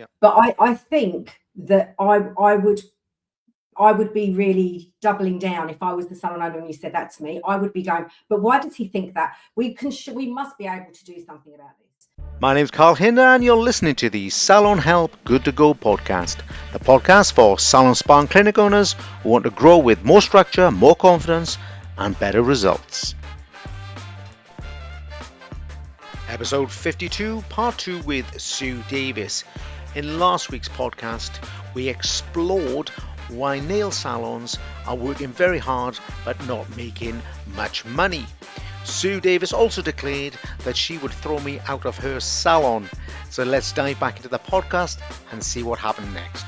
Yeah. But I think that I would be really doubling down if I was the salon owner and you said that to me. I would be going, but why does he think that? We must be able to do something about this. My name's Carl Hinder, and you're listening to the Salon Help Good to Go podcast, the podcast for salon, spa, and clinic owners who want to grow with more structure, more confidence, and better results. Episode 52, part 2 with Sue Davis. In last week's podcast, we explored why nail salons are working very hard but not making much money. Sue Davis also declared that she would throw me out of her salon. So let's dive back into the podcast and see what happened next.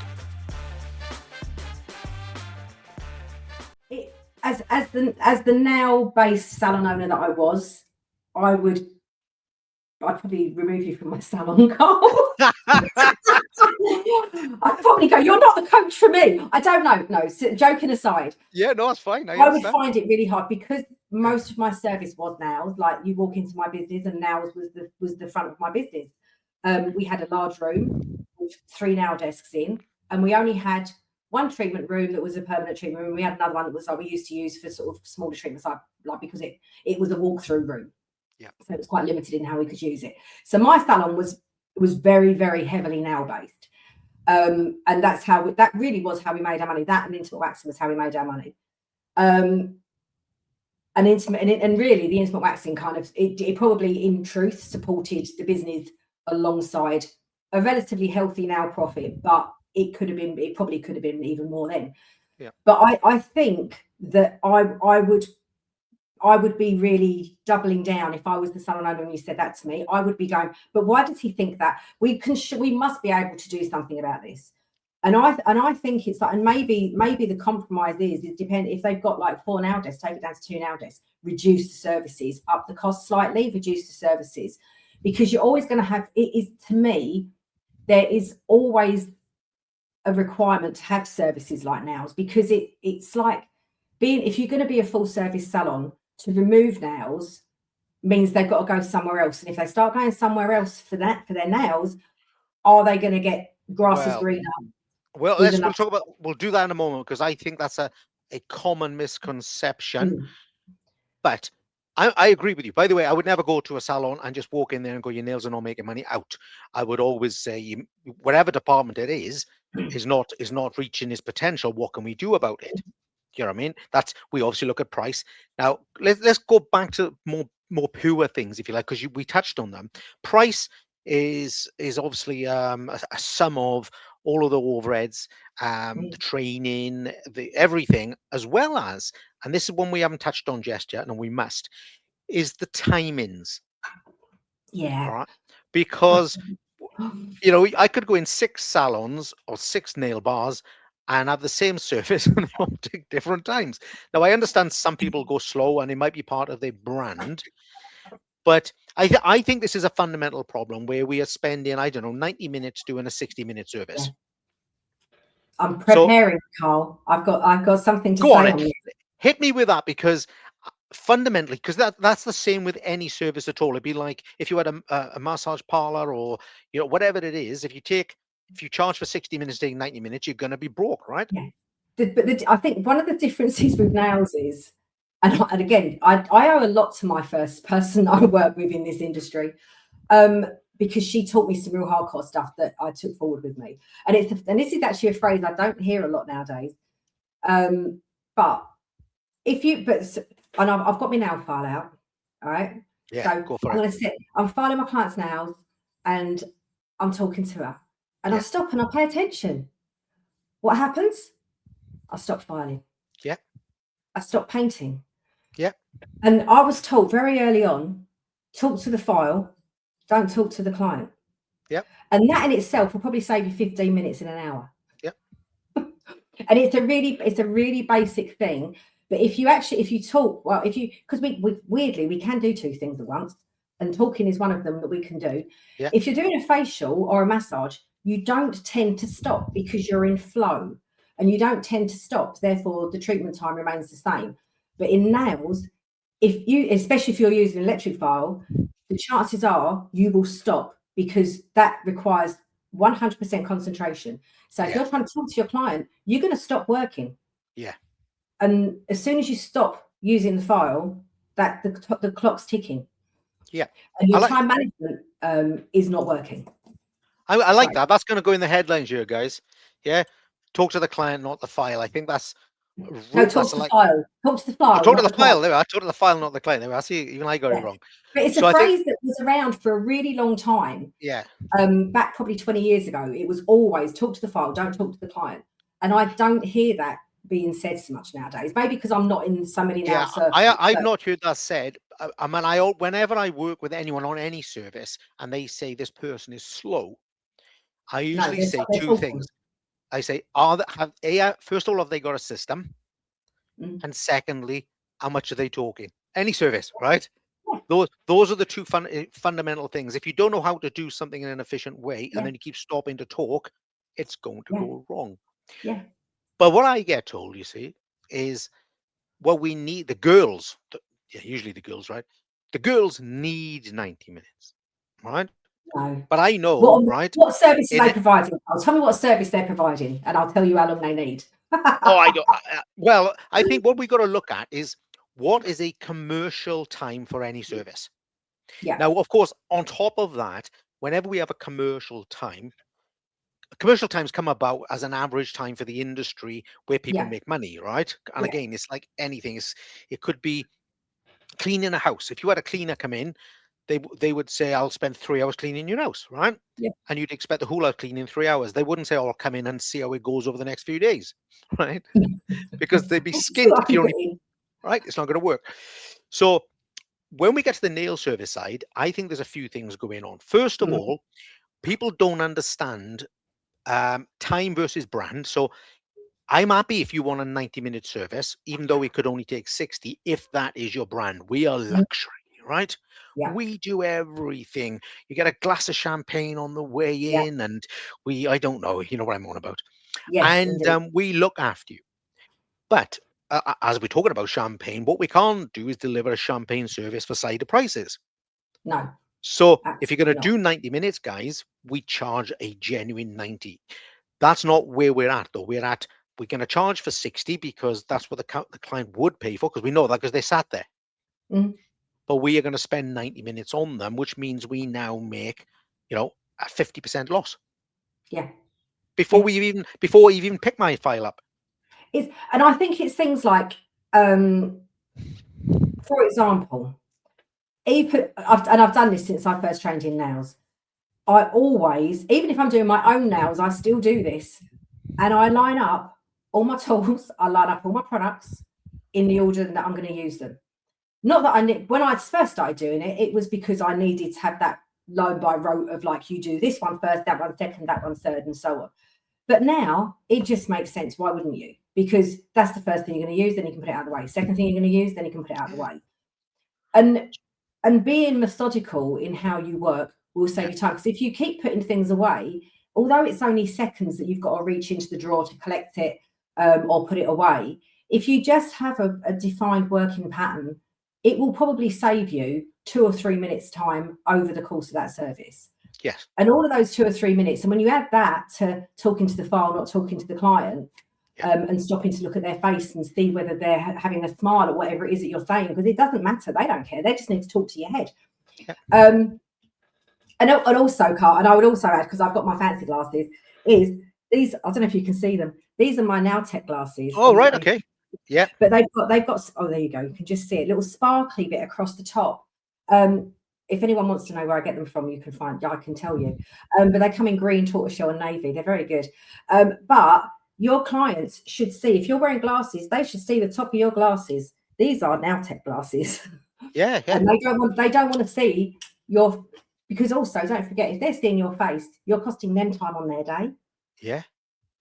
As the nail-based salon owner that I was, I'd probably remove you from my salon, Carl. I'd probably go, you're not the coach for me. I don't know. No, joking aside. Yeah, no, that's fine. I would find it really hard because most of my service was nails. Like, you walk into my business and nails was the front of my business. We had a large room with 3 nail desks in, and we only had one treatment room that was a permanent treatment room. We had another one that was like we used to use for sort of smaller treatments, like because it was a walk-through room. Yeah. So it was quite limited in how we could use it. So my salon was very, very heavily nail based. And that really was how we made our money. That and intimate waxing was how we made our money. And really the intimate waxing kind of it probably in truth supported the business alongside a relatively healthy nail profit, but it probably could have been even more then. Yeah. But I think that I would be really doubling down if I was the salon owner and you said that to me. I would be going, but why does he think that? We must be able to do something about this. And I think it's like, and maybe the compromise is it depends if they've got like 4 nail desks, take it down to 2 nail desks, reduce the services, up the cost slightly, reduce the services, because you're always going to have. It is, to me, there is always a requirement to have services like nails, because it's like if you're going to be a full service salon, to remove nails means they've got to go somewhere else. And if they start going somewhere else for their nails, are they going to get grasses greener? We'll do that in a moment, because I think that's a common misconception. But I agree with you. By the way, I would never go to a salon and just walk in there and go, your nails are not making money, out. I would always say, whatever department it is not reaching its potential. What can we do about it? You know what I mean? We obviously look at price. Now let's go back to more pure things, if you like, because we touched on them. Price is obviously a sum of all of the overheads, the training, the everything, as well as, and this is one we haven't touched on just yet, and we must, is the timings. Yeah. All right. Because I could go in 6 salons or 6 nail bars and have the same service and take different times. Now, I understand some people go slow and it might be part of their brand, but I think this is a fundamental problem where we are spending, 90 minutes doing a 60-minute service. Yeah. I'm preparing, Carl. I've got something to say on this. Hit me with that, because fundamentally, because that's the same with any service at all. It'd be like if you had a massage parlor, or whatever it is. If you charge for 60 minutes, taking 90 minutes, you're going to be broke, right? Yeah. I think one of the differences with nails is, and again, I owe a lot to my first person I worked with in this industry, because she taught me some real hardcore stuff that I took forward with me. And this is actually a phrase I don't hear a lot nowadays. But I've got my nail file out, all right? Yeah, so go for it. I'm filing my client's nails and I'm talking to her. And I stop and I pay attention. What happens? I stop filing. Yeah. I stop painting. Yeah. And I was taught very early on, talk to the file, don't talk to the client. Yeah. And that in itself will probably save you 15 minutes in an hour. Yeah. And it's a really basic thing. But if you talk, because we can do 2 things at once, and talking is one of them that we can do. Yeah. If you're doing a facial or a massage, you don't tend to stop because you're in flow, and you don't tend to stop. Therefore, the treatment time remains the same. But in nails, especially if you're using an electric file, the chances are you will stop, because that requires 100% concentration. So if you're trying to talk to your client, you're going to stop working. Yeah. And as soon as you stop using the file, that the clock's ticking. Yeah. And your time management is not working. I like that. That's going to go in the headlines here, guys. Yeah. Talk to the client, not the file. I think that's no, talk to the file. Talk to the file. Talk to the file. There we are. Talk to the file, not the client. There we are. See, even I got it wrong. But it's a phrase that was around for a really long time. Yeah. Back probably 20 years ago, it was always talk to the file, don't talk to the client. And I don't hear that being said so much nowadays. Maybe because I'm not in so many now. I've not heard that said. I mean, whenever I work with anyone on any service and they say this person is slow, I usually say two things. I say, first of all, have they got a system? And secondly, how much are they talking? Any service, right? Those are the two fundamental things. If you don't know how to do something in an efficient way and then you keep stopping to talk, it's going to go wrong. Yeah. But what I get told, you see, is what we need, the girls, usually the girls, right? The girls need 90 minutes, right? No. But I know, right? What service are they providing? Tell me what service they're providing and I'll tell you how long they need. I don't. Well, I think what we got to look at is what is a commercial time for any service. Yeah. Now, of course, on top of that, whenever we have a commercial times come about as an average time for the industry where people make money, right? And again, it's like anything. It could be cleaning a house. If you had a cleaner come in, they would say, I'll spend 3 hours cleaning your house, right? Yeah. And you'd expect the whole house clean in 3 hours. They wouldn't say, I'll come in and see how it goes over the next few days, right? Because they'd be skint if you only, right? It's not going to work. So when we get to the nail service side, I think there's a few things going on. First of all, people don't understand time versus brand. So I'm happy if you want a 90-minute service, even though it could only take 60, if that is your brand. We are luxury, right? Yeah. We do everything. You get a glass of champagne on the way in, and I don't know, you know what I'm on about. Yes, and we look after you. But as we're talking about champagne, what we can't do is deliver a champagne service for cider prices. No. So if you're going to do 90 minutes, guys, we charge a genuine 90. That's not where we're at, though. We're going to charge for 60 because that's what the client would pay for, because we know that because they sat there. But we are going to spend 90 minutes on them, which means we now make, a 50% loss. Yeah. Before we even pick my file up. And I think it's things like, for example, I've done this since I first trained in nails. I always, even if I'm doing my own nails, I still do this. And I line up all my tools, I line up all my products in the order that I'm going to use them. Not that when I first started doing it, it was because I needed to have that line by rote of like, you do this one first, that one second, that one third, and so on. But now it just makes sense. Why wouldn't you? Because that's the first thing you're going to use, then you can put it out of the way. Second thing you're going to use, then you can put it out of the way. And being methodical in how you work will save you time. Because if you keep putting things away, although it's only seconds that you've got to reach into the drawer to collect it or put it away, if you just have a defined working pattern, it will probably save you 2 or 3 minutes time over the course of that service. Yes. And all of those 2 or 3 minutes, and when you add that to talking to the file, not talking to the client, and stopping to look at their face and see whether they're having a smile or whatever it is that you're saying, because it doesn't matter. They don't care. They just need to talk to your head. Yeah. And also, Carl, and I would also add, because I've got my fancy glasses, is these, I don't know if you can see them. These are my Now Tech glasses. Oh, right. Okay. Yeah. But they've got, oh, there you go. You can just see it, little sparkly bit across the top. If anyone wants to know where I get them from, you can find, I can tell you. But they come in green, tortoiseshell, and navy. They're very good. But your clients should see, if you're wearing glasses, they should see the top of your glasses. These are Now Tech glasses. Yeah. And they don't want to see your, because also don't forget, if they're seeing your face, you're costing them time on their day. Yeah.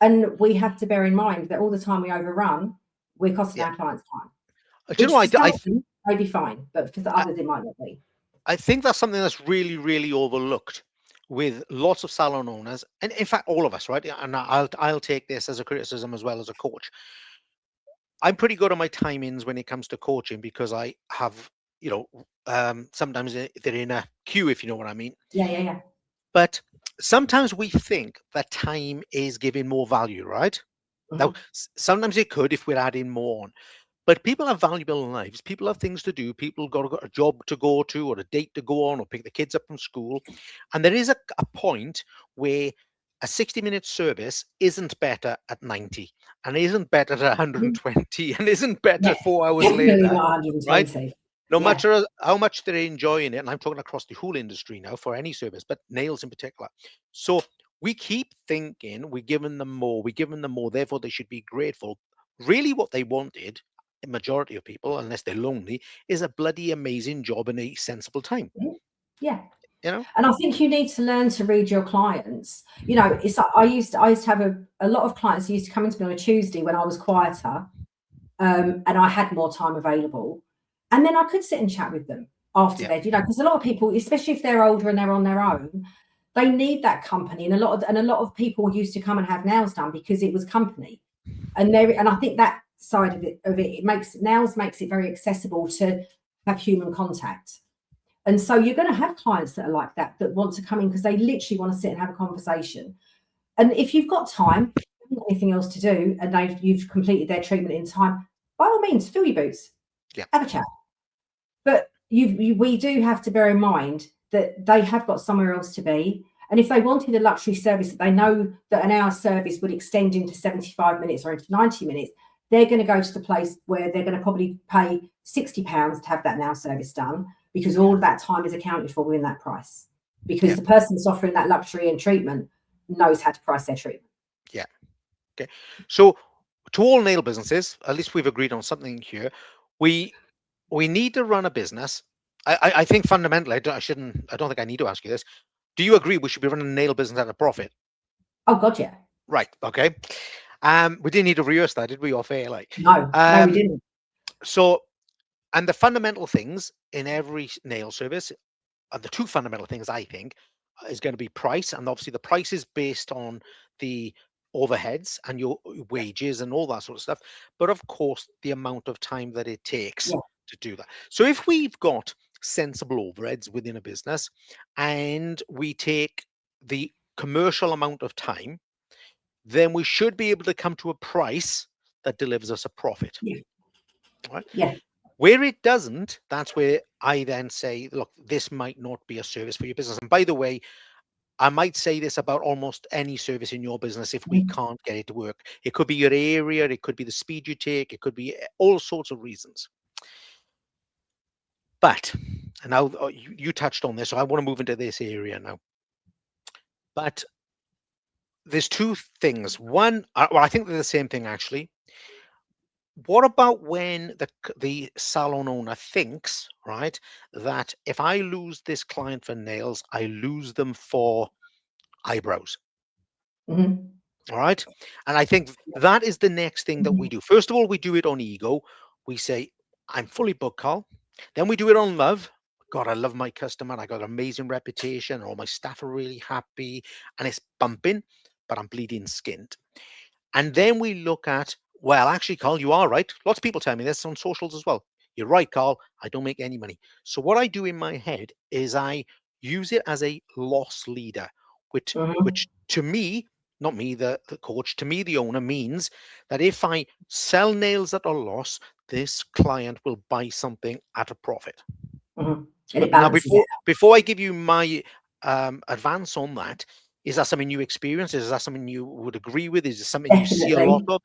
And we have to bear in mind that all the time we overrun, we're costing our clients time. Do you know, I may be fine, but for the others it might not be. I think that's something that's really, really overlooked with lots of salon owners, and in fact, all of us, right? And I'll take this as a criticism as well as a coach. I'm pretty good on my timings when it comes to coaching because I have, sometimes they're in a queue, if you know what I mean. Yeah. But sometimes we think that time is giving more value, right? Now, sometimes it could if we're adding more on. But people have valuable lives. People have things to do. People got a job to go to, or a date to go on, or pick the kids up from school. And there is a point where a 60-minute service isn't better at 90, and isn't better at Mhm. 120, and isn't better Yeah, 4 hours definitely later, not right? 120. No Yeah. matter how much they're enjoying it, and I'm talking across the whole industry now for any service, but nails in particular. So we keep thinking we're giving them more, therefore they should be grateful. Really, what they wanted, the majority of people, unless they're lonely, is a bloody amazing job in a sensible time. Mhm. Yeah. You know? And I think you need to learn to read your clients. You know, it's like I used to have a lot of clients who used to come into me on a Tuesday when I was quieter, and I had more time available. And then I could sit and chat with them after Yeah. bed, you know, because a lot of people, especially if they're older and they're on their own, they need that company. And a lot of people used to come and have nails done because it was company. And I think that side it makes it very accessible to have human contact. And so you're going to have clients that are like that want to come in because they literally want to sit and have a conversation. And if you've got time, anything else to do, and you've completed their treatment in time, by all means, fill your boots, Yeah. have a chat. But we do have to bear in mind that they have got somewhere else to be. And if they wanted a luxury service that they know that an hour service would extend into 75 minutes or into 90 minutes, they're going to go to the place where they're going to probably pay £60 to have that now service done, because all of that time is accounted for within that price. Because Yeah. the person that's offering that luxury and treatment knows how to price their treatment. Yeah. Okay. So to all nail businesses, at least we've agreed on something here. We need to run a business. I think fundamentally, I don't think I need to ask you this. Do you agree we should be running a nail business at a profit? Oh God, yeah. Right. Okay. We didn't need to rehearse that, did we, off air? Like, No, we didn't. so, and the fundamental things in every nail service, the two fundamental things I think is going to be price, and obviously the price is based on the overheads and your wages and all that sort of stuff. But of course, the amount of time that it takes Yeah. to do that. So if we've got sensible overheads within a business, and we take the commercial amount of time, then we should be able to come to a price that delivers us a profit. Yeah. Right? Yeah. Where it doesn't, that's where I then say, look, this might not be a service for your business. And by the way, I might say this about almost any service in your business if we Mhm. can't get it to work. It could be your area, it could be the speed you take, it could be all sorts of reasons. But, and now you touched on this, so I want to move into this area now. But there's two things. One, well, I think they're the same thing actually. What about when the salon owner thinks, right, that if I lose this client for nails, I lose them for eyebrows? Mhm. All right. And I think that is the next thing that we Mhm. do. First of all, we do it on ego. We say, I'm fully booked, Carl. Then we do it on love. God, I love my customer. I got an amazing reputation. All my staff are really happy. And it's bumping, but I'm bleeding skinned. And then we look at, well, actually, Carl, you are right. Lots of people tell me this on socials as well. You're right, Carl. I don't make any money. So what I do in my head is I use it as a loss leader, which Mhm. to me, not me, the coach, to me, the owner means that if I sell nails at a loss, this client will buy something at a profit. Mhm. And it Now, balances it. before I give you my advance on that, is that something you experience? Is that something you would agree with? Is it something you see a lot Definitely, of?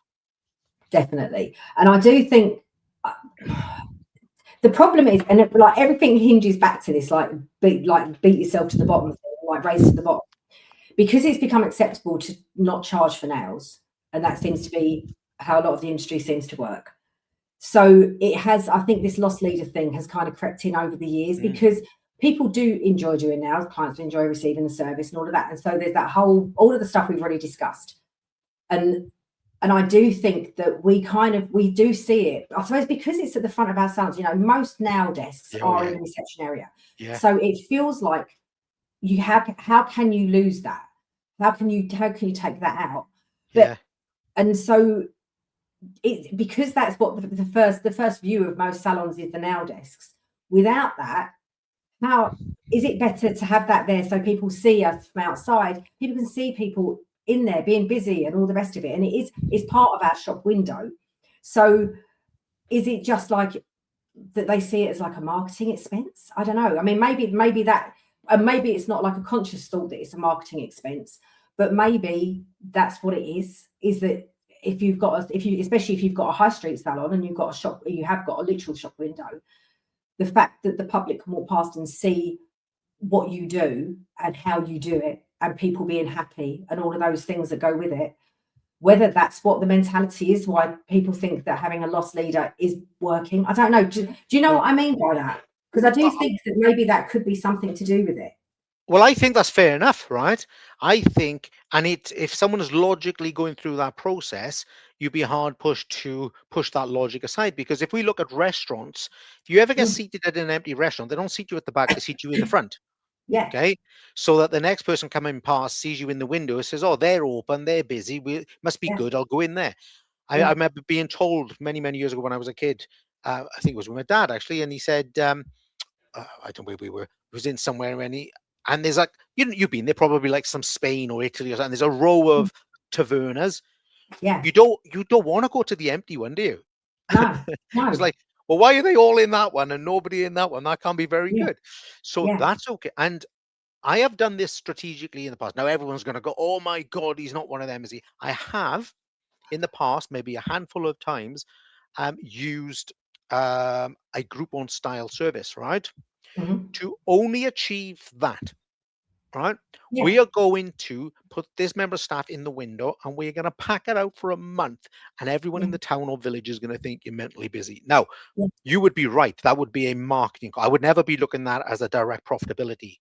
definitely. And I do think uh, the problem is, and like everything hinges back to this, like beat yourself to the bottom, like race to the bottom, because it's become acceptable to not charge for nails, and that seems to be how a lot of the industry seems to work. So it has, I think this loss leader thing has kind of crept in over the years, Mm, because people do enjoy doing nails, clients enjoy receiving the service and all of that. And so there's that whole, all of the stuff we've already discussed. And I do think that we do see it, I suppose, because it's at the front of our salons. You know, most nail desks yeah, oh are in yeah, the reception area. yeah, So it feels like you have, how can you lose that? How can you take that out? yeah, But and so it, because that's what the first view of most salons is, the nail desks. Without that, how is it better to have that there so people see us from outside? People can see people in there being busy and all the rest of it, and it's part of our shop window. So is it just like that they see it as like a marketing expense? I don't know. I mean, maybe that, and maybe it's not like a conscious thought that it's a marketing expense, but maybe that's what it is that if you've got especially if you've got a high street salon and you've got a shop, you have got a literal shop window, the fact that the public can walk past and see what you do and how you do it and people being happy and all of those things that go with it, whether that's what the mentality is, why people think that having a loss leader is working. I don't know. Do you know what I mean by that? Because I do think that maybe that could be something to do with it. Well, I think that's fair enough, right? I think, and if someone is logically going through that process, you'd be hard pushed to push that logic aside. Because if we look at restaurants, if you ever get seated at an empty restaurant, they don't seat you at the back, they seat you in the front. Yeah. Okay. So that the next person coming past sees you in the window, says, "Oh, they're open, they're busy. Must be Yeah. good. I'll go in there." I Yeah. remember being told many, many years ago when I was a kid, I think it was with my dad actually, and he said, I don't know where we were. It was in somewhere, and there's like you've been there probably like some Spain or Italy or something. There's a row of tavernas. Yeah. You don't want to go to the empty one, do you? No. It's No. like, well, why are they all in that one and nobody in that one? That can't be very Yeah. good. So Yeah. that's okay. And I have done this strategically in the past. Now everyone's going to go, "Oh my God, he's not one of them, is he?" I have in the past, maybe a handful of times, used a group-owned style service, right? Mhm. To only achieve that, right? Yeah. We are going to put this member of staff in the window and we're going to pack it out for a month, and everyone Yeah. in the town or village is going to think you're mentally busy. Now, Yeah. you would be right. That would be a marketing. I would never be looking at that as a direct profitability.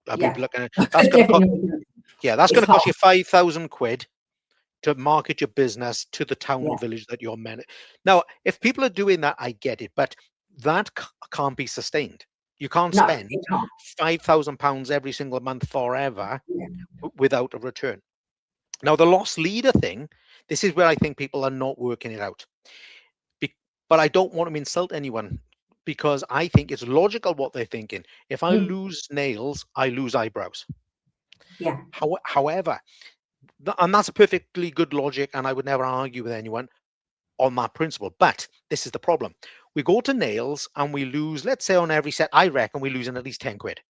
I'd be Yeah. looking at that's going to cost. Definitely. Yeah, that's going It's to cost hard. you 5,000 quid to market your business to the town Yeah. or village that you're managing. Now, if people are doing that, I get it, but that can't be sustained. You can't No, spend it can't. £5,000 every single month forever Yeah. without a return. Now, the loss leader thing, this is where I think people are not working it out. But I don't want to insult anyone because I think it's logical what they're thinking. If I Mm. lose nails, I lose eyebrows. Yeah. However, and that's a perfectly good logic, and I would never argue with anyone on that principle. But this is the problem. We go to nails and we lose, let's say on every set, I reckon we're losing at least 10 quid.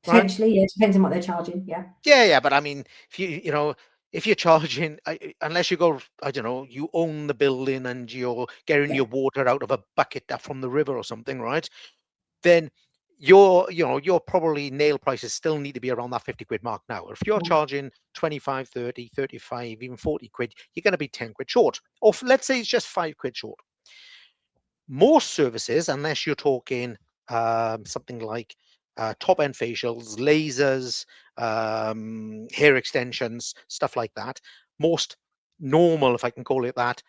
Right? Potentially, yeah. Depends on what they're charging. Yeah. Yeah, yeah. But I mean, if you're charging, unless you go, I don't know, you own the building and you're getting Yeah. your water out of a bucket from the river or something, right? Then your probably nail prices still need to be around that 50 quid mark now. If you're Yeah. charging 25, 30, 35, even 40 quid, you're going to be 10 quid short. Or let's say it's just 5 quid short. Most services, unless you're talking something like top end facials, lasers, hair extensions, stuff like that, most normal, if I can call it that,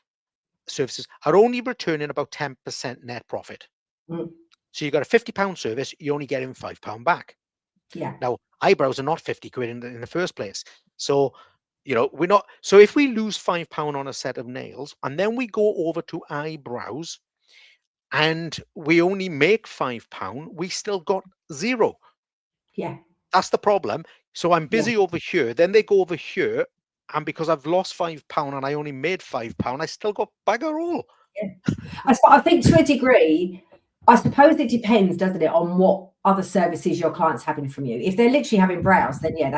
services are only returning about 10% net profit. Mm. So you got a £50 service, you're only getting £5 back. Yeah. Now, eyebrows are not 50 quid in the first place. So, we're not. So if we lose £5 on a set of nails and then we go over to eyebrows and we only make £5, we still got zero. Yeah. That's the problem. So I'm Yeah. busy over here, then they go over here. And because I've lost £5 and I only made £5, I still got bugger all. Yeah. I think to a degree, I suppose it depends, doesn't it, on what other services your client's having from you. If they're literally having brows, then yeah,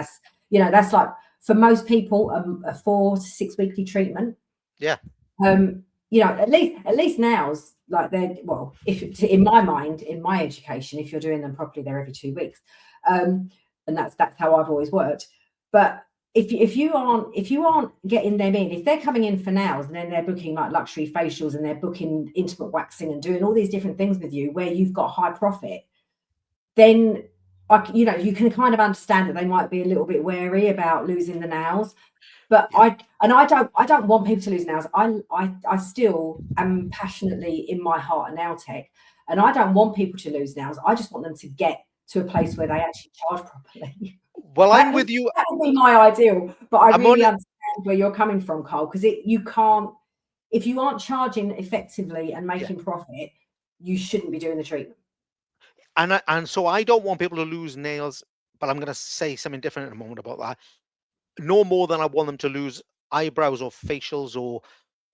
that's like for most people a 4 to 6 weekly treatment. Yeah. At least nails, like they're, well, if in my mind, in my education, if you're doing them properly, they're every 2 weeks, and that's how I've always worked. But if you aren't getting them in, if they're coming in for nails and then they're booking like luxury facials and they're booking intimate waxing and doing all these different things with you where you've got high profit, then you can kind of understand that they might be a little bit wary about losing the nails. But Yeah. I don't want people to lose nails. I still am passionately in my heart a nail tech, and I don't want people to lose nails. I just want them to get to a place where they actually charge properly. Well, I'm That with you. would be my ideal. But I I'm really on. understand where you're coming from, Carl, because you can't, if you aren't charging effectively and Yeah. making profit, you shouldn't be doing the treatment. And so I don't want people to lose nails, but I'm going to say something different in a moment about that. No more than I want them to lose eyebrows or facials or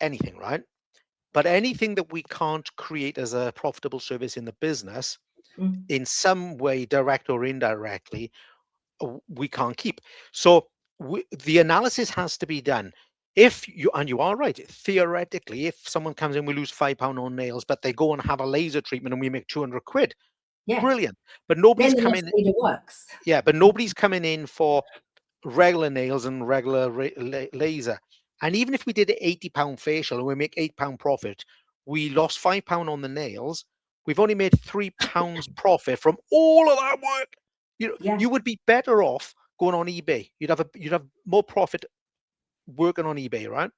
anything, right? But anything that we can't create as a profitable service in the business, in some way, direct or indirectly, we can't keep. So the analysis has to be done. If you, and you are right, theoretically, if someone comes in, we lose £5 on nails, but they go and have a laser treatment and we make 200 quid, Yeah. brilliant. But nobody's Then the coming. loss leader works. Yeah, but nobody's coming in for regular nails and regular laser. And even if we did an £80 facial and we make £8 profit, we lost £5 on the nails. We've only made £3 profit from all of that work. You would be better off going on eBay. You'd have more profit working on eBay, right?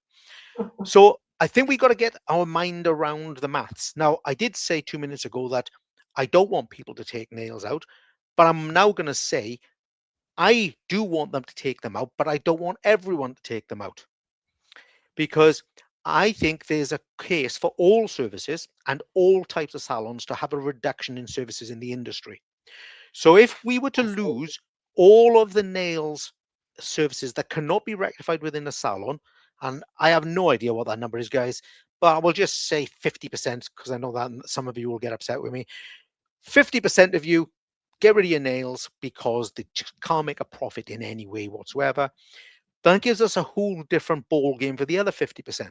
So I think we got to get our mind around the maths. Now, I did say 2 minutes ago that I don't want people to take nails out, but I'm now going to say I do want them to take them out, but I don't want everyone to take them out, because I think there's a case for all services and all types of salons to have a reduction in services in the industry. So if we were to lose all of the nails services that cannot be rectified within a salon, and I have no idea what that number is, guys, but I will just say 50%, because I know that some of you will get upset with me. 50% of you get rid of your nails because they just can't make a profit in any way whatsoever. That gives us a whole different ball game for the other 50%.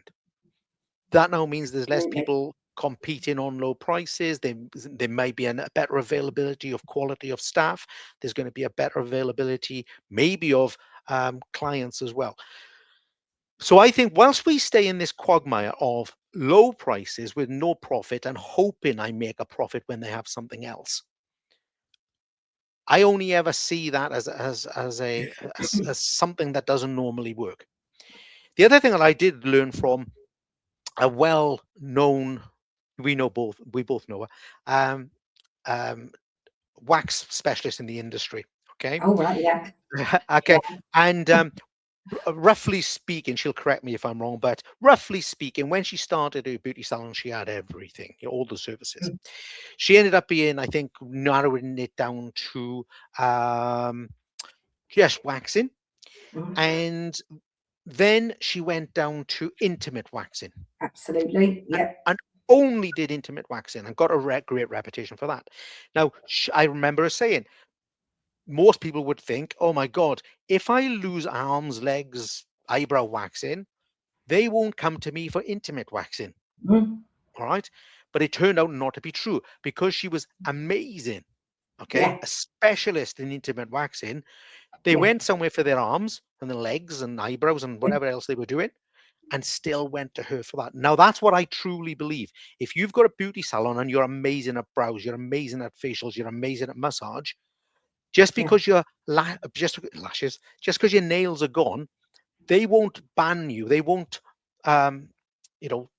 That now means there's less people competing on low prices. There may be a better availability of quality of staff. There's going to be a better availability maybe of clients as well. So I think whilst we stay in this quagmire of low prices with no profit and hoping I make a profit when they have something else, I only ever see that as something that doesn't normally work. The other thing that I did learn from a well-known, we both know her, um, wax specialist in the industry. Okay. Oh, right. Yeah. Okay. Yeah. And roughly speaking, she'll correct me if I'm wrong, but roughly speaking, when she started her beauty salon, she had everything, all the services. She ended up being, I think, narrowing it down to just waxing. And then she went down to intimate waxing. Absolutely. Yeah. And only did intimate waxing and got a great reputation for that. Now, I remember her saying, most people would think, oh my God, if I lose arms, legs, eyebrow waxing, they won't come to me for intimate waxing. All right. But it turned out not to be true, because she was amazing. Okay. A specialist in intimate waxing. They went somewhere for their arms and their legs and eyebrows and whatever else they were doing, and still went to her for that. Now, that's what I truly believe. If you've got a beauty salon and you're amazing at brows, you're amazing at facials, you're amazing at massage, just because your lashes, just because your nails are gone, they won't ban you. They won't, you know,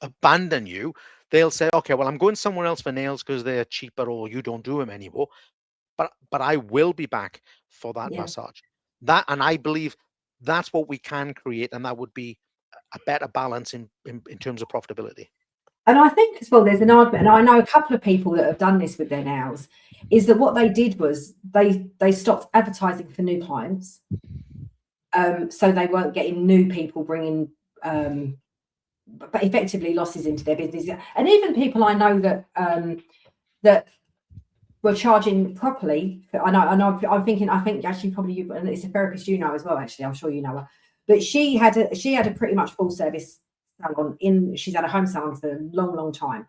abandon you. They'll say, okay, well, I'm going somewhere else for nails because they're cheaper or you don't do them anymore. But I will be back for that massage. And I believe that's what we can create, and that would be a better balance in terms of profitability. And I think as well, there's an argument, and I know a couple of people that have done this with their nails, is that what they did was they stopped advertising for new clients. So they weren't getting new people bringing, but effectively losses into their business. And even people I know that were charging properly. I think actually probably you, and it's a therapist you know as well. Actually, I'm sure you know her, but she had a pretty much full service salon she's had a home salon for a long time,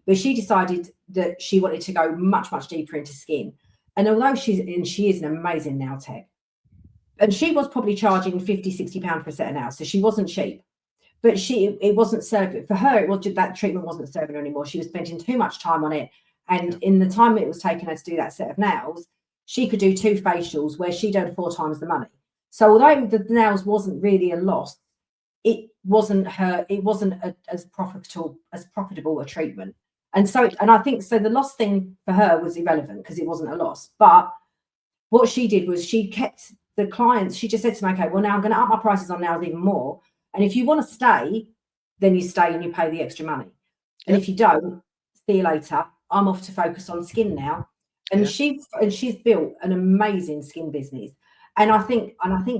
but she decided that she wanted to go much deeper into skin. And although she is an amazing nail tech, and she was probably charging £50-60 for a set of nails, so she wasn't cheap. But it wasn't serving for her. That treatment wasn't serving her anymore. She was spending too much time on it. And in the time it was taking her to do that set of nails, she could do 2 facials where she'd earn 4 times the money. So although the nails wasn't really a loss, it wasn't as profitable a treatment. And I think the loss thing for her was irrelevant because it wasn't a loss. But what she did was she kept the clients. She just said to me, okay, well, now I'm going to up my prices on nails even more. And if you want to stay, then you stay and you pay the extra money. And if you don't, see you later. I'm off to focus on skin now. And Yeah. she's built an amazing skin business. And I think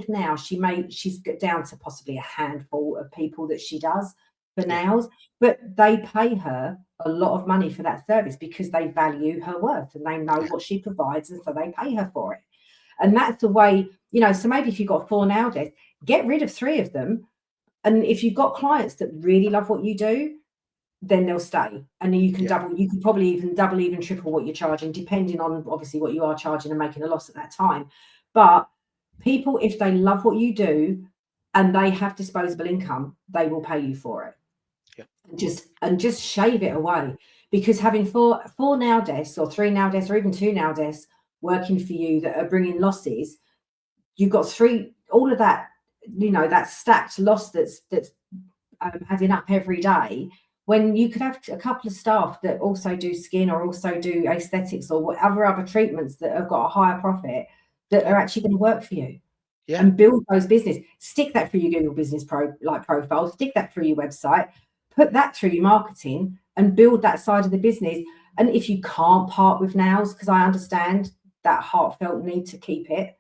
now she's got down to possibly a handful of people that she does for nails, but they pay her a lot of money for that service because they value her worth and they know what she provides, and so they pay her for it. And that's the way, so maybe if you've got 4 nail desks, get rid of 3 of them. And if you've got clients that really love what you do, then they'll stay. And you can you can probably even double, even triple what you're charging, depending on obviously what you are charging and making a loss at that time. But people, if they love what you do and they have disposable income, they will pay you for it. And just shave it away, because having four nail desks or 3 nail desks or even 2 nail desks working for you that are bringing losses, you've got 3, all of that, that stacked loss that's adding up every day, when you could have a couple of staff that also do skin or also do aesthetics or whatever other treatments that have got a higher profit that are actually going to work for you. And build those business. Stick that through your Google Business profile, stick that through your website, put that through your marketing, and build that side of the business. And if you can't part with nails, because I understand that heartfelt need to keep it,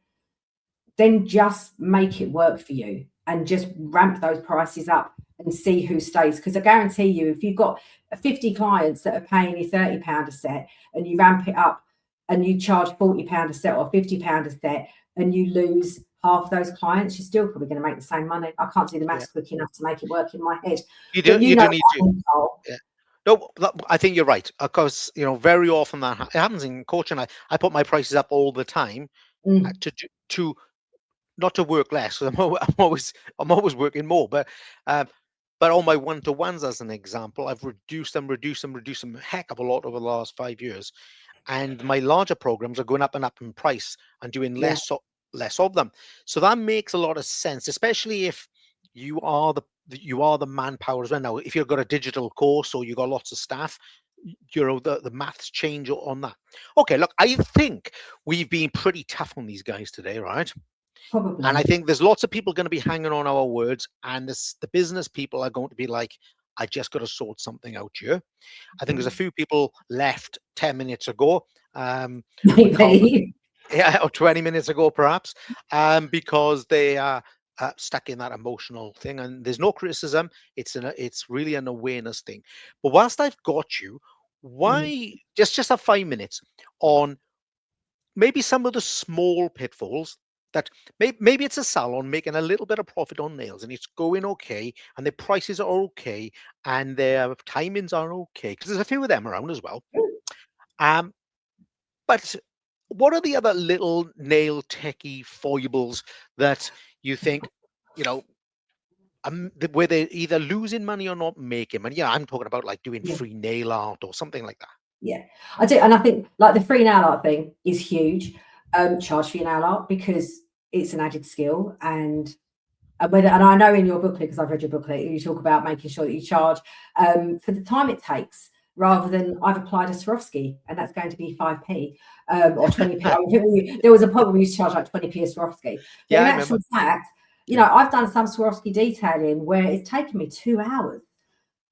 then just make it work for you and just ramp those prices up and see who stays. Because I guarantee you, if you've got 50 clients that are paying you £30 a set and you ramp it up and you charge £40 a set or £50 a set and you lose half those clients, you're still probably going to make the same money. I can't do the maths quick enough to make it work in my head. You don't need to. No, I think you're right, because very often that it happens in coaching. I put my prices up all the time to not to work less. I'm always working more, but on my one-to-ones, as an example, I've reduced them a heck of a lot over the last 5 years, and my larger programs are going up and up in price and doing less of them. So that makes a lot of sense, especially if you are the manpower as well. Now, if you've got a digital course or you've got lots of staff, the maths change on that. Okay, look, I think we've been pretty tough on these guys today, right? Probably. And I think there's lots of people going to be hanging on our words, and the business people are going to be like, I just got to sort something out here. I think there's a few people left 10 minutes ago. Maybe. Or 20 minutes ago, perhaps, because they are stuck in that emotional thing. And there's no criticism. It's really an awareness thing. But whilst I've got you, why just have 5 minutes on maybe some of the small pitfalls that maybe it's a salon making a little bit of profit on nails and it's going okay and their prices are okay and their timings are okay, because there's a few of them around as well. But what are the other little nail techie foibles that you think, where they're either losing money or not making money? I'm talking about like doing free nail art or something like that. Yeah, I do. And I think like the free nail art thing is huge. Charge for your nail art because it's an added skill. And I know in your booklet, because I've read your booklet, you talk about making sure that you charge for the time it takes, rather than I've applied a Swarovski and that's going to be 5p or 20p. There was a point where we used to charge like 20p a Swarovski. But in actual fact, I've done some Swarovski detailing where it's taken me 2 hours.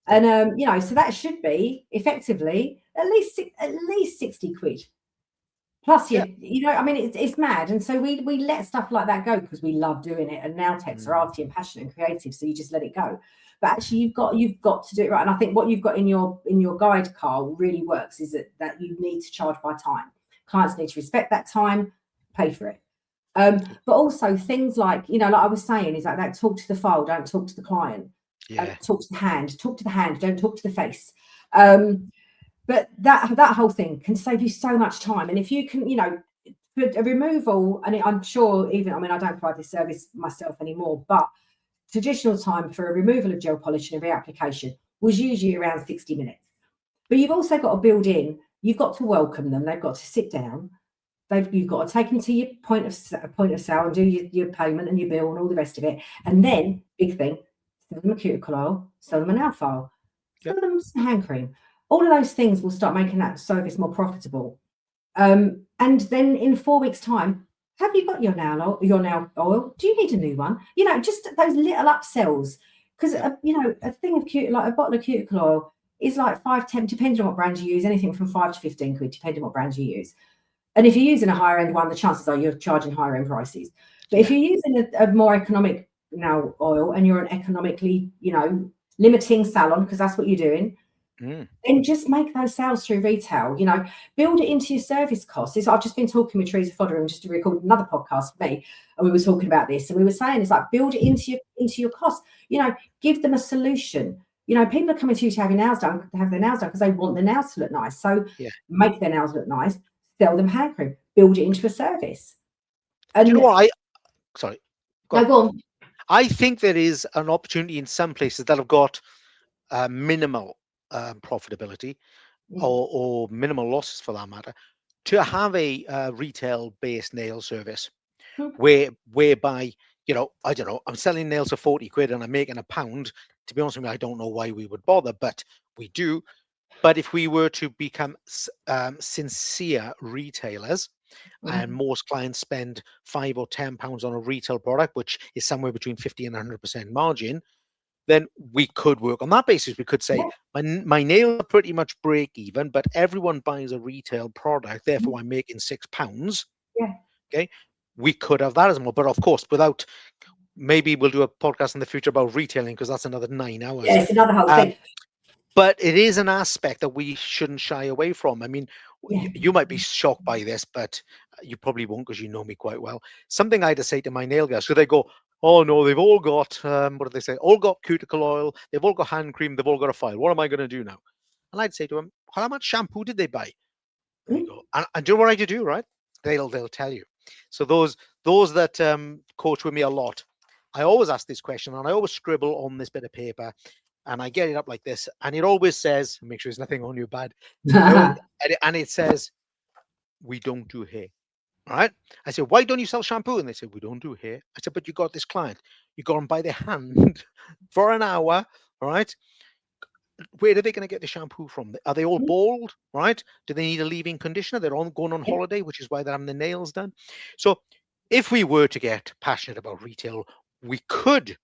And so that should be effectively at least 60 quid. Plus, it's mad. And so we let stuff like that go because we love doing it. And nail techs are arty and passionate and creative, so you just let it go. But actually, you've got to do it right. And I think what you've got in your guide, Carl, really works is that you need to charge by time. Clients need to respect that time, pay for it. But also things like like I was saying, is like that talk to the file, don't talk to the client. Talk to the hand, don't talk to the face. But that whole thing can save you so much time. And if you can, for a removal, and I'm sure I don't provide this service myself anymore, but traditional time for a removal of gel polish and a reapplication was usually around 60 minutes. But you've also got to build in, you've got to welcome them, they've got to sit down, you've got to take them to your point of sale and do your payment and your bill and all the rest of it. And then, big thing, sell them a cuticle oil, sell them a nail file, sell them some hand cream. All of those things will start making that service more profitable. And then in 4 weeks' time, have you got your nail oil? Do you need a new one? Just those little upsells. Because a thing of a bottle of cuticle oil is like 5, 10, depending on what brand you use, anything from 5 to 15 quid, depending on what brand you use. And if you're using a higher end one, the chances are you're charging higher end prices. But if you're using a more economic now oil and you're an economically, limiting salon, because that's what you're doing, then just make those sales through retail, build it into your service costs. I've just been talking with Teresa Fodder just to record another podcast for me, and we were talking about this, and we were saying it's like build it into your costs, give them a solution. People are coming to you to have their nails done because they want their nails to look nice. So make their nails look nice, sell them hand cream, build it into a service. And do you know what sorry. Go on. I think there is an opportunity in some places that have got minimal profitability or minimal losses for that matter, to have a retail-based nail service whereby, I don't know, I'm selling nails for 40 quid and I'm making £1. To be honest with you, I don't know why we would bother, but we do. But if we were to become sincere retailers, and most clients spend £5 or £10 on a retail product, which is somewhere between 50 and 100% margin, then we could work on that basis. We could say, my nails are pretty much break even, but everyone buys a retail product, therefore I'm making £6. Okay, we could have that as well. But of course, maybe we'll do a podcast in the future about retailing, because that's another 9 hours. Yeah, it's another whole thing. But it is an aspect that we shouldn't shy away from. I mean, you might be shocked by this, but you probably won't, because you know me quite well. Something I had to say to my nail guys, so they go, oh no, they've all got, what do they say? All got cuticle oil, they've all got hand cream, they've all got a file. What am I going to do now? And I'd say to them, how much shampoo did they buy? And they go, and do you know what I do, right? They'll tell you. So those that coach with me a lot, I always ask this question, and I always scribble on this bit of paper, and I get it up like this, and it always says, make sure there's nothing on you bad, and it says, we don't do hair. All right. I said, why don't you sell shampoo? And they said, we don't do hair. I said, but you got this client. You got them by their hand for an hour. All right. Where are they going to get the shampoo from? Are they all bald? Right? Do they need a leave-in conditioner? They're all going on holiday, which is why they're having their nails done. So if we were to get passionate about retail, we could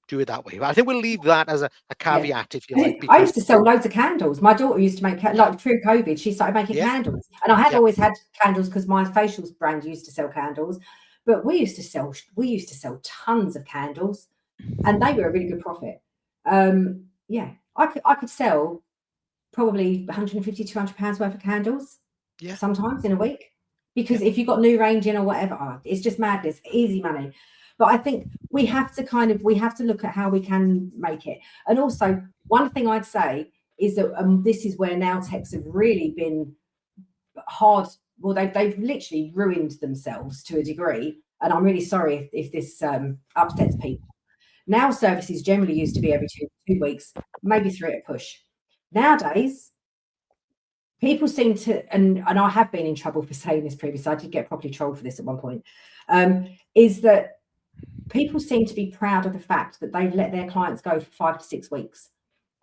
do it that way. But I think we'll leave that as a caveat, if you like. I used to sell loads of candles. My daughter used to make, like through COVID, she started making candles. And I had always had candles because my facials brand used to sell candles. But we used to sell tons of candles, and they were a really good profit. I could sell probably 150, 200 pounds worth of candles sometimes in a week, because if you've got new range in or whatever, it's just madness, easy money. But I think we have to look at how we can make it. And also, one thing I'd say is that this is where now techs have really been hard. Well, they've literally ruined themselves to a degree. And I'm really sorry if this upsets people. Now services generally used to be every two weeks, maybe 3 at a push. Nowadays, people seem to, and I have been in trouble for saying this previously, I did get properly trolled for this at one point, is that people seem to be proud of the fact that they've let their clients go for 5 to 6 weeks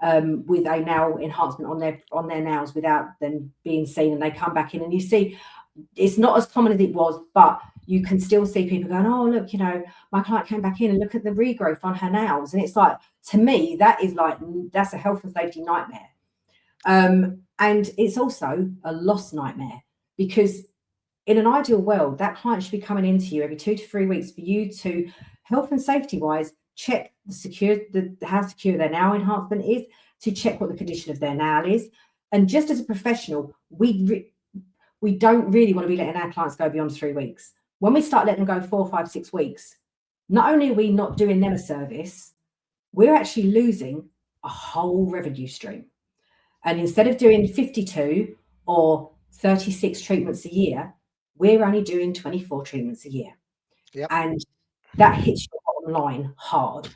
with a nail enhancement on their nails without them being seen, and they come back in, and you see it's not as common as it was, but you can still see people going, oh look, my client came back in and look at the regrowth on her nails. And it's like, to me, that's a health and safety nightmare. And it's also a loss nightmare, because in an ideal world, that client should be coming into you every 2 to 3 weeks for you to, health and safety wise, check how secure their nail enhancement is, to check what the condition of their nail is. And just as a professional, we don't really want to be letting our clients go beyond 3 weeks. When we start letting them go 4, 5, 6 weeks, not only are we not doing them a service, we're actually losing a whole revenue stream. And instead of doing 52 or 36 treatments a year, we're only doing 24 treatments a year. Yep. And that hits your bottom line hard.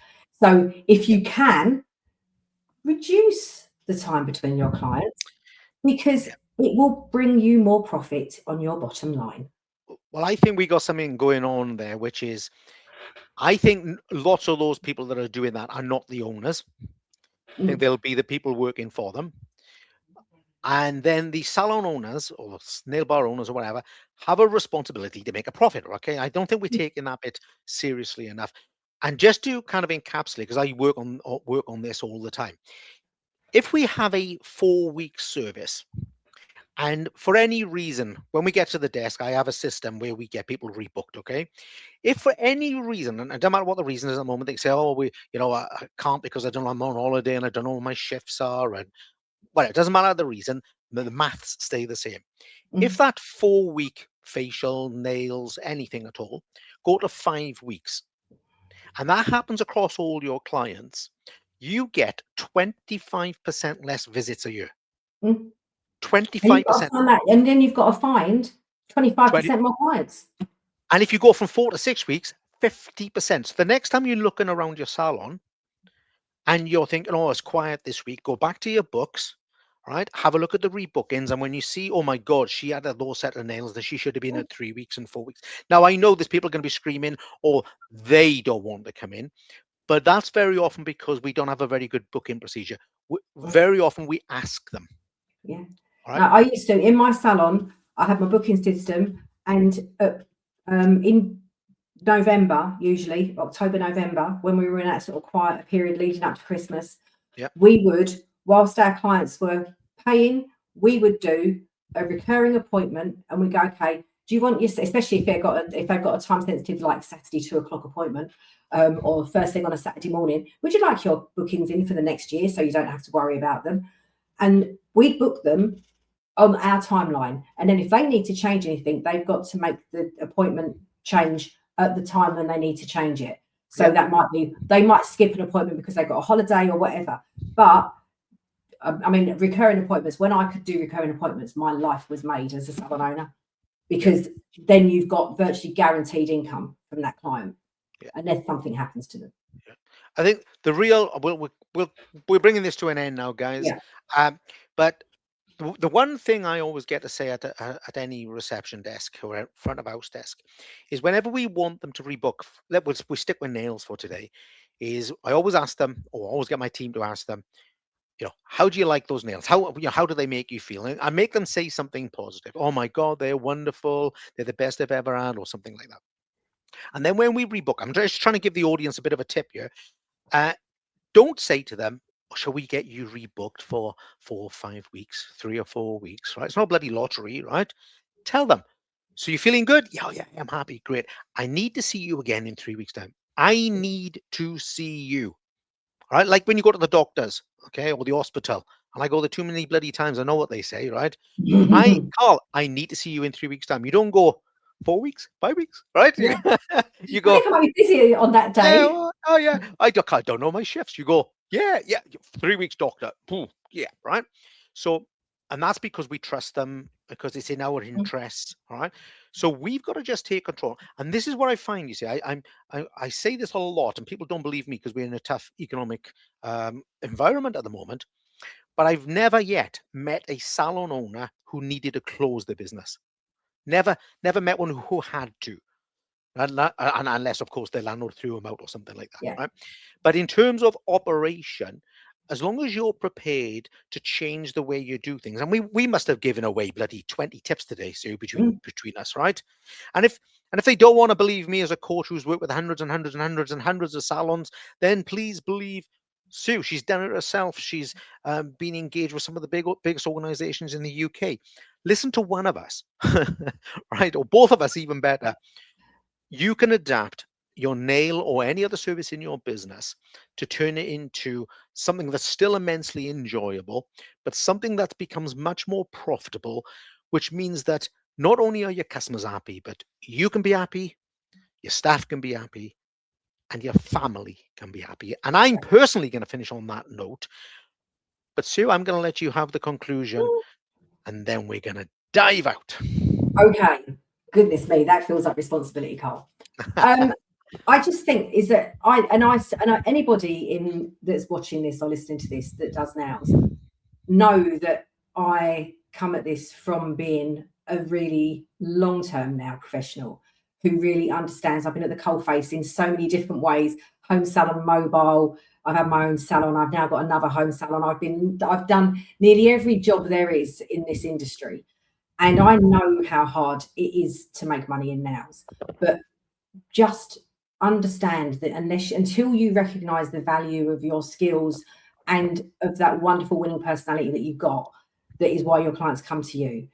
So if you can, reduce the time between your clients, because it will bring you more profit on your bottom line. Well, I think we got something going on there, which is, I think lots of those people that are doing that are not the owners. I think they'll be the people working for them. And then the salon owners or nail bar owners or whatever have a responsibility to make a profit. Okay. I don't think we're taking that bit seriously enough. And just to kind of encapsulate, because I work on this all the time, if we have a 4-week service, and for any reason, when we get to the desk, I have a system where we get people rebooked. Okay, if for any reason, and it doesn't matter what the reason is at the moment, they say, "Oh, I can't because I don't know, I'm on holiday and I don't know what my shifts are," and well, it doesn't matter the reason. The maths stay the same. If that 4-week facial, nails, anything at all, go to 5 weeks, and that happens across all your clients, you get 25% less visits a year. Mm. And you've got to 25%. find that, and then you've got to find 25% more clients. And if you go from 4 to 6 weeks, 50%. So the next time you're looking around your salon and you're thinking, oh, it's quiet this week, go back to your books, right? Have a look at the rebookings. And when you see, oh my God, she had a low set of nails that she should have been at 3 weeks and 4 weeks. Now, I know there's people going to be screaming, or they don't want to come in, but that's very often because we don't have a very good booking procedure. Very often we ask them. Yeah. All right. Now, I used to, in my salon, I had my booking system, and in November, usually October, November, when we were in that sort of quiet period leading up to Christmas, we would, whilst our clients were paying, we would do a recurring appointment, and we go, okay, do you want your, especially if they've got a time sensitive like Saturday 2 o'clock appointment, or first thing on a Saturday morning, would you like your bookings in for the next year so you don't have to worry about them? And we'd book them on our timeline, and then if they need to change anything, they've got to make the appointment change at the time when they need to change it. So that might be, they might skip an appointment because they've got a holiday or whatever. But I mean, recurring appointments, when I could do recurring appointments, my life was made as a salon owner, because then you've got virtually guaranteed income from that client, unless something happens to them. I think the real, we're bringing this to an end now, guys. But the one thing I always get to say at any reception desk or front of house desk is, whenever we want them to rebook, we stick with nails for today, is I always ask them, or always get my team to ask them, how do you like those nails? How do they make you feel? And I make them say something positive. Oh my God, they're wonderful. They're the best I've ever had, or something like that. And then when we rebook, I'm just trying to give the audience a bit of a tip here. Don't say to them, shall we get you rebooked for 4 or 5 weeks, 3 or 4 weeks, right? It's not a bloody lottery, right? Tell them, so you're feeling good? Yeah, I'm happy. Great. I need to see you again in 3 weeks' time. I need to see you. All right. Like when you go to the doctors, okay, or the hospital, and I go there too many bloody times, I know what they say, right? Carl, I need to see you in 3 weeks' time. You don't go 4 weeks, 5 weeks, right? Yeah. You go, I might be busy on that day. yeah, well, oh yeah, I don't know my shifts. You go, yeah, 3 weeks, doctor. Boom, yeah, right. So, and that's because we trust them, because it's in our interests. All right. So we've got to just take control. And this is what I find. You see, I say this a lot, and people don't believe me because we're in a tough economic environment at the moment. But I've never yet met a salon owner who needed to close their business. Never met one who had to. And unless, of course, their landlord threw them out or something like that, right? But in terms of operation, as long as you're prepared to change the way you do things, and we must have given away bloody 20 tips today, Sue, between us, right? And if they don't want to believe me as a coach who's worked with hundreds and hundreds and hundreds and hundreds of salons, then please believe Sue. She's done it herself. She's been engaged with some of the biggest organizations in the UK. Listen to one of us, right? Or both of us, even better. You can adapt your nail or any other service in your business to turn it into something that's still immensely enjoyable, but something that becomes much more profitable, which means that not only are your customers happy, but you can be happy, your staff can be happy, and your family can be happy. And I'm personally going to finish on that note. But Sue, I'm going to let you have the conclusion, and then we're going to dive out. Okay. Goodness me, that feels like responsibility, Carl. I just think is that anybody that's watching this or listening to this that does nails know that I come at this from being a really long-term nail professional who really understands. I've been at the coalface in so many different ways: home salon, mobile. I've had my own salon. I've now got another home salon. I've done nearly every job there is in this industry. And I know how hard it is to make money in nails, but just understand that until you recognize the value of your skills and of that wonderful winning personality that you've got, that is why your clients come to you.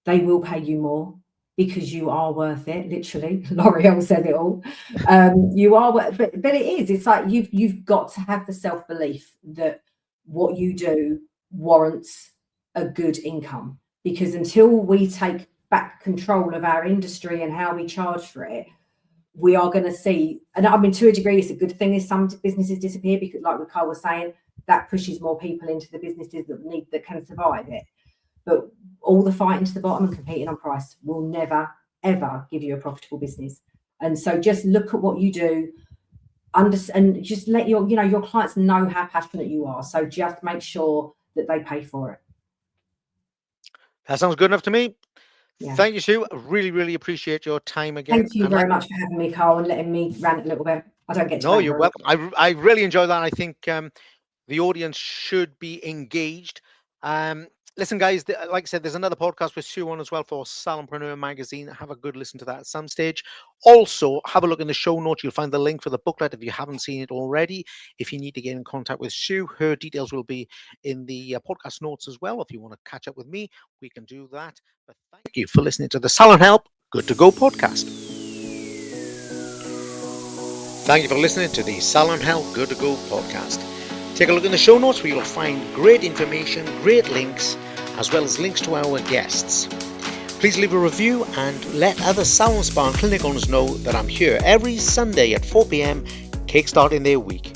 They will pay you more because you are worth it. Literally, L'Oreal said it all. You are, but it is. It's like you've got to have the self-belief that what you do warrants a good income, because until we take back control of our industry and how we charge for it, we are going to see, and I mean, to a degree, it's a good thing if some businesses disappear, because like Carl was saying, that pushes more people into the businesses that can survive it. But all the fighting to the bottom and competing on price will never, ever give you a profitable business. And so just look at what you do, and just let your clients know how passionate you are. So just make sure that they pay for it. That sounds good enough to me. Yeah. Thank you, Sue. I really, really appreciate your time again. Thank you very much for having me, Carl, and letting me rant a little bit. I don't get to. No, you're welcome. I really enjoy that. I think the audience should be engaged. Listen, guys, like I said, there's another podcast with Sue on as well for Salonpreneur magazine. Have a good listen to that at some stage. Also, have a look in the show notes. You'll find the link for the booklet if you haven't seen it already. If you need to get in contact with Sue, her details will be in the podcast notes as well. If you want to catch up with me, we can do that. But thank you for listening to the Salon Help Good to Go podcast. Thank you for listening to the Salon Help Good to Go podcast. Take a look in the show notes where you'll find great information, great links, as well as links to our guests. Please leave a review and let other salon, spa and clinic owners know that I'm here every Sunday at 4 p.m. kickstarting their week.